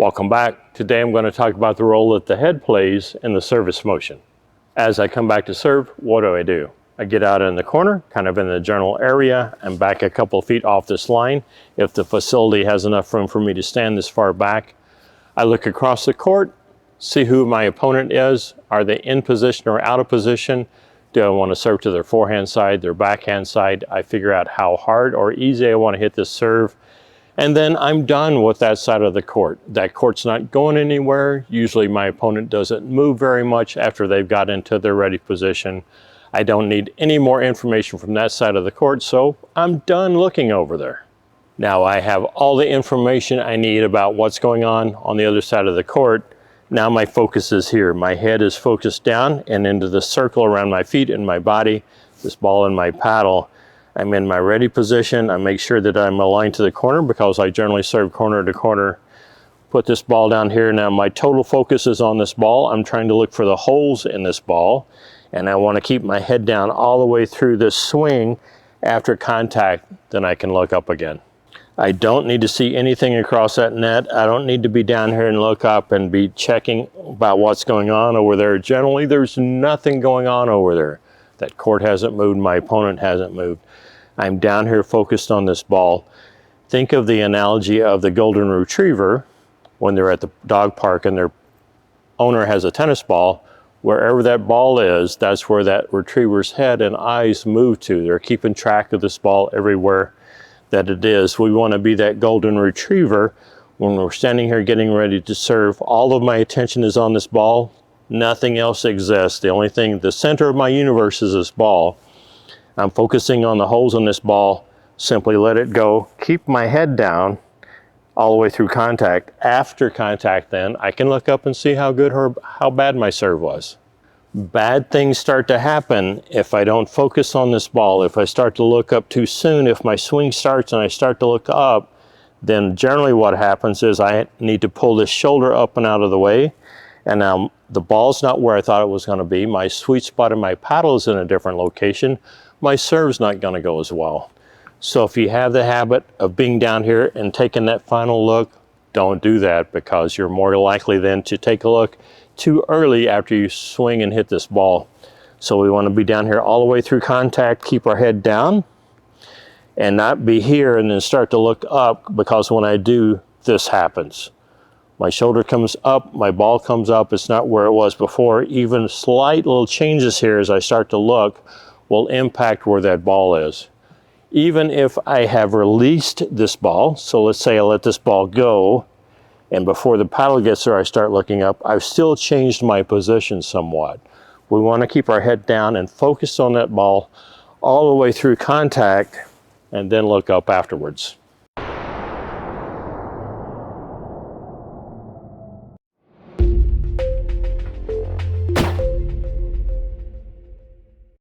Welcome back. Today I'm going to talk about the role that the head plays in the service motion. As I come back to serve, what do? I get out in the corner, kind of in the general area, and back a couple feet off this line. If the facility has enough room for me to stand this far back, I look across the court, see who my opponent is. Are they in position or out of position? Do I want to serve to their forehand side, their backhand side? I figure out how hard or easy I want to hit this serve. And then I'm done with that side of the court. That court's not going anywhere. Usually my opponent doesn't move very much after they've got into their ready position. I don't need any more information from that side of the court, so I'm done looking over there. Now I have all the information I need about what's going on the other side of the court. Now my focus is here. My head is focused down and into the circle around my feet and my body, this ball and my paddle. I'm in my ready position. I make sure that I'm aligned to the corner because I generally serve corner to corner. Put this ball down here. Now my total focus is on this ball. I'm trying to look for the holes in this ball, and I want to keep my head down all the way through this swing. After contact, then I can look up again. I don't need to see anything across that net. I don't need to be down here and look up and be checking about what's going on over there. Generally, there's nothing going on over there. That court hasn't moved, my opponent hasn't moved. I'm down here focused on this ball. Think of the analogy of the golden retriever when they're at the dog park and their owner has a tennis ball. Wherever that ball is, that's where that retriever's head and eyes move to. They're keeping track of this ball everywhere that it is. We want to be that golden retriever when we're standing here getting ready to serve. All of my attention is on this ball. Nothing else exists. The only thing, the center of my universe is this ball. I'm focusing on the holes in this ball. Simply let it go. Keep my head down all the way through contact. After contact, then I can look up and see how good or how bad my serve was. Bad things start to happen if I don't focus on this ball. If I start to look up too soon, if my swing starts and I start to look up, then generally what happens is I need to pull this shoulder up and out of the way. And now the ball's not where I thought it was going to be. My sweet spot in my paddle is in a different location. My serve's not going to go as well. So if you have the habit of being down here and taking that final look, don't do that, because you're more likely then to take a look too early after you swing and hit this ball. So we want to be down here all the way through contact, keep our head down, and not be here and then start to look up, because when I do, this happens. My shoulder comes up, my ball comes up, it's not where it was before. Even slight little changes here as I start to look will impact where that ball is. Even if I have released this ball, so let's say I let this ball go, and before the paddle gets there I start looking up, I've still changed my position somewhat. We want to keep our head down and focus on that ball all the way through contact, and then look up afterwards.